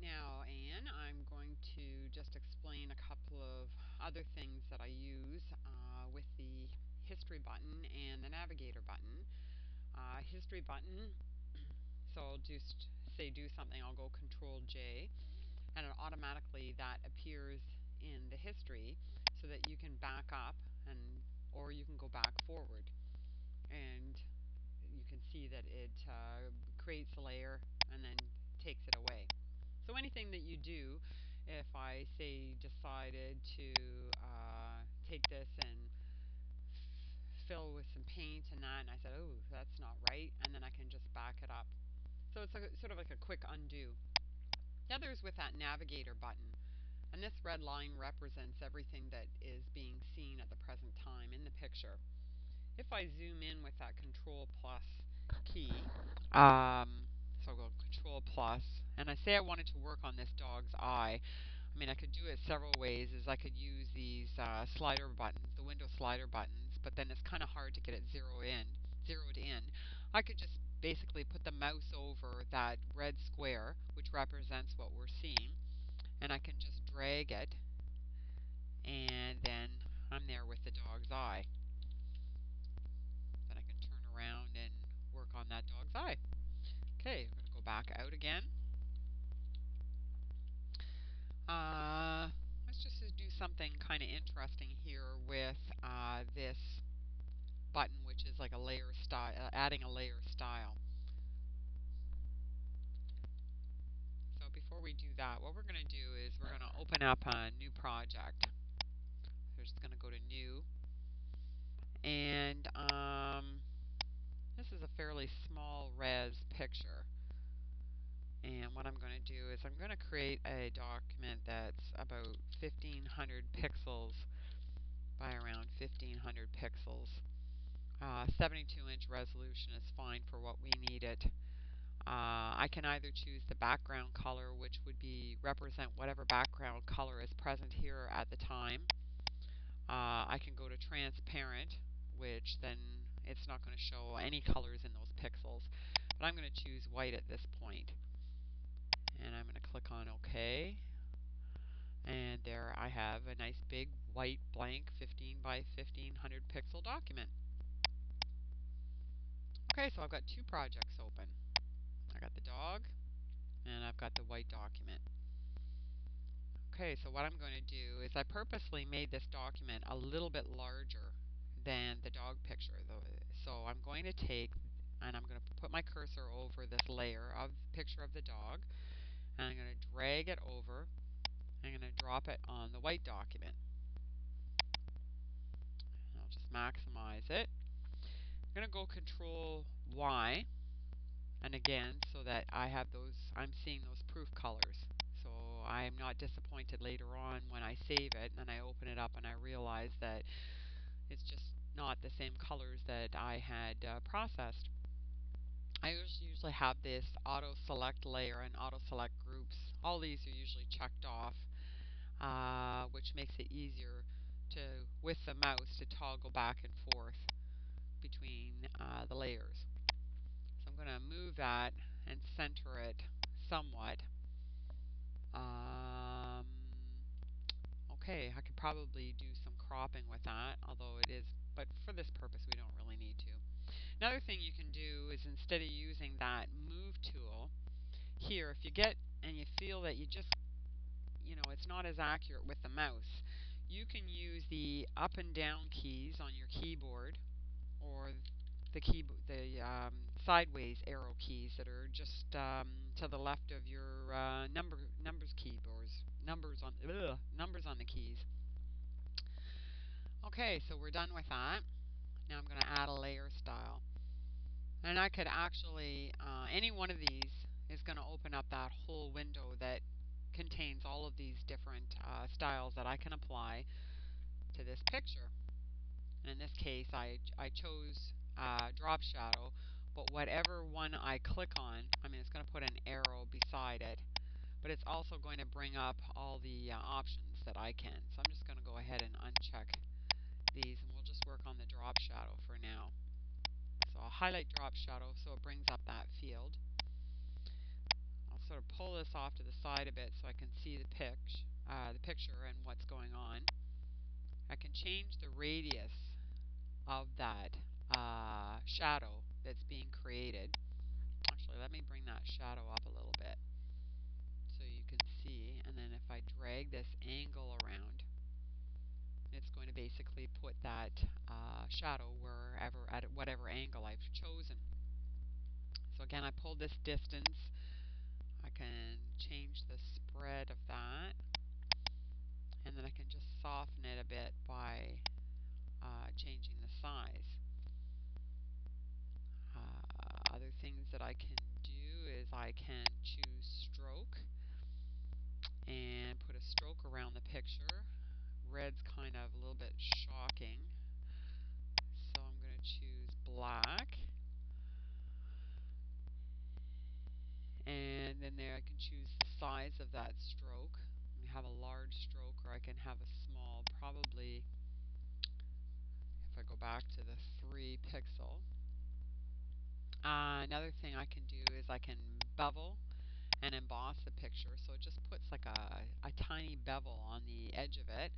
now, Anne, I'm going to just explain a couple of other things that I use with the history button and the navigator button. History button, so I'll just say do something, I'll go Control J, and it automatically that appears in the history so that you can back up and or you can go back forward, and you can see that it creates a layer and then takes it away. So anything that you do, if I say decided to take this and fill with some paint and that, and I said, oh, that's not right, and then I can just back it up. So it's sort of like a quick undo. The other is with that navigator button. And this red line represents everything that is being seen at the present time in the picture. If I zoom in with that Control plus key, so I'll go Control plus, and I say I wanted to work on this dog's eye. I mean, I could do it several ways. Is I could use these slider buttons, the window slider buttons, but then it's kind of hard to get it zeroed in. I could just basically put the mouse over that red square, which represents what we're seeing, and I can just drag it, and then I'm there with the dog's eye. Then I can turn around and work on that dog's eye. Okay, I'm going to go back out again. Let's just do something kind of interesting here with this button, which is like a layer style, adding a layer style. So before we do that, what we're going to do is we're going to open up a new project. So we're just going to go to New, and this is a fairly small res picture. And what I'm going to do is I'm going to create a document that's about 1500 pixels by around 1500 pixels. 72-inch resolution is fine for what we need it. I can either choose the background color, which would be represent whatever background color is present here at the time. I can go to transparent, which then it's not going to show any colors in those pixels. But I'm going to choose white at this point. And I'm going to click on OK. And there I have a nice big white blank 15 by 1500 pixel document. Okay, so I've got two projects open. I got the dog and I've got the white document. Okay, so what I'm going to do is I purposely made this document a little bit larger than the dog picture. So I'm going to take and I'm going to put my cursor over this layer of picture of the dog, and I'm going to drag it over. I'm going to drop it on the white document. I'll just maximize it. I'm going to go Control Y, and again, so that I have those, I'm seeing those proof colors. So I'm not disappointed later on when I save it and I open it up and I realize that it's just not the same colors that I had processed. I usually have this auto select layer and auto select groups. All these are usually checked off, which makes it easier to, with the mouse, to toggle back and forth between the layers. So I'm going to move that and center it somewhat. Okay, I could probably do some cropping with that, although it is, but for this purpose we don't really need to. Another thing you can do is, instead of using that move tool, here, if you get and you feel that you just, it's not as accurate with the mouse, you can use the up and down keys on your keyboard, or the sideways arrow keys that are just to the left of your numbers keyboards, numbers on the keys. Okay, so we're done with that. Now I'm going to add a layer style, and I could actually any one of these is going to open up that whole window that contains all of these different styles that I can apply to this picture. And in this case, I chose drop shadow, but whatever one I click on, I mean, it's going to put an arrow beside it, but it's also going to bring up all the options that I can. So I'm just going to go ahead and uncheck these, and we'll just work on the drop shadow for now. So I'll highlight drop shadow so it brings up that field. I'll sort of pull this off to the side a bit so I can see the picture and what's going on. I can change the radius of that shadow that's being created. Actually, let me bring that shadow up a little bit so you can see. And then if I drag this angle around, it's going to basically put that shadow wherever, at whatever angle I've chosen. So again, I pulled this distance. I can change the spread of that, and then I can just soften it a bit by changing the size. Other things that I can do is I can choose stroke and put a stroke around the picture. Red's kind of a little bit shocking, so I'm going to choose black. And then there I can choose the size of that stroke. I have a large stroke, or I can have a small, probably if I go back to the 3 pixel. Another thing I can do is I can bevel and emboss the picture, so it just puts like a tiny bevel on the edge of it,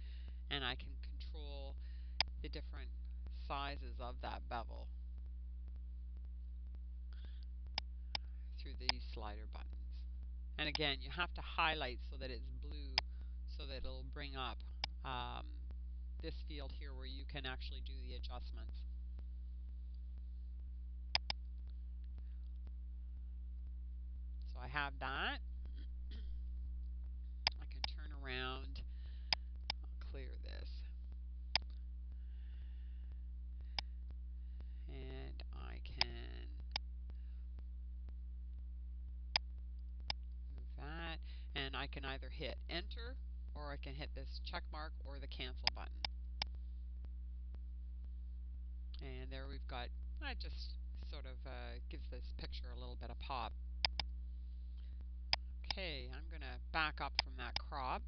and I can control the different sizes of that bevel through these slider buttons. And again, you have to highlight so that it's blue, so that it'll bring up this field here where you can actually do the adjustments. So I have that. I can turn around. I'll clear this. And I can move that. And I can either hit enter, or I can hit this check mark or the cancel button. And there we've got, that just sort of gives this picture a little bit of pop. Okay, I'm going to back up from that crop,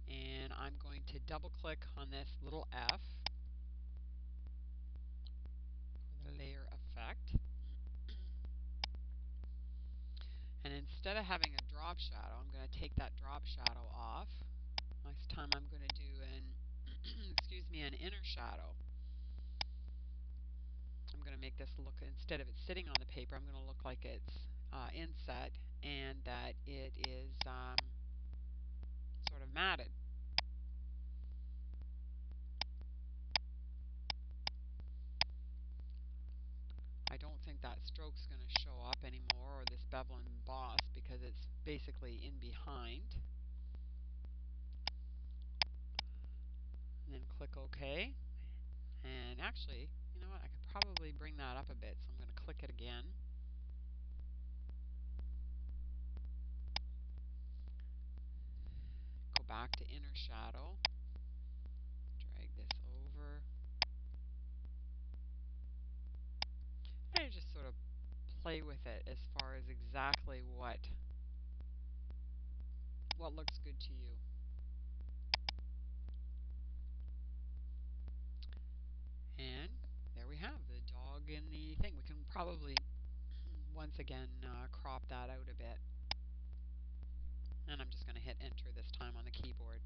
and I'm going to double click on this little F for the layer effect. And instead of having a drop shadow, I'm going to take that drop shadow off. Next time I'm going to do an an inner shadow. I'm going to make this look, instead of it sitting on the paper, I'm going to look like it's inset, and that it is sort of matted. I don't think that stroke's going to show up anymore, or this bevel and emboss, because it's basically in behind. And then click OK. And actually, you know what, I could probably bring that up a bit, so I'm going to click it again. Go back to inner shadow. Drag this over. And just sort of play with it as far as exactly what looks good to you. And there we have the dog in the thing. We can probably once again crop that out a bit. And I'm just going to hit enter this time on the keyboard.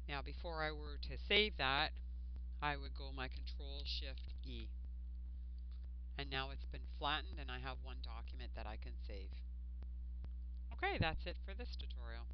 Now before I were to save that, I would go my Control Shift E. And now it's been flattened, and I have one document that I can save. Okay, that's it for this tutorial.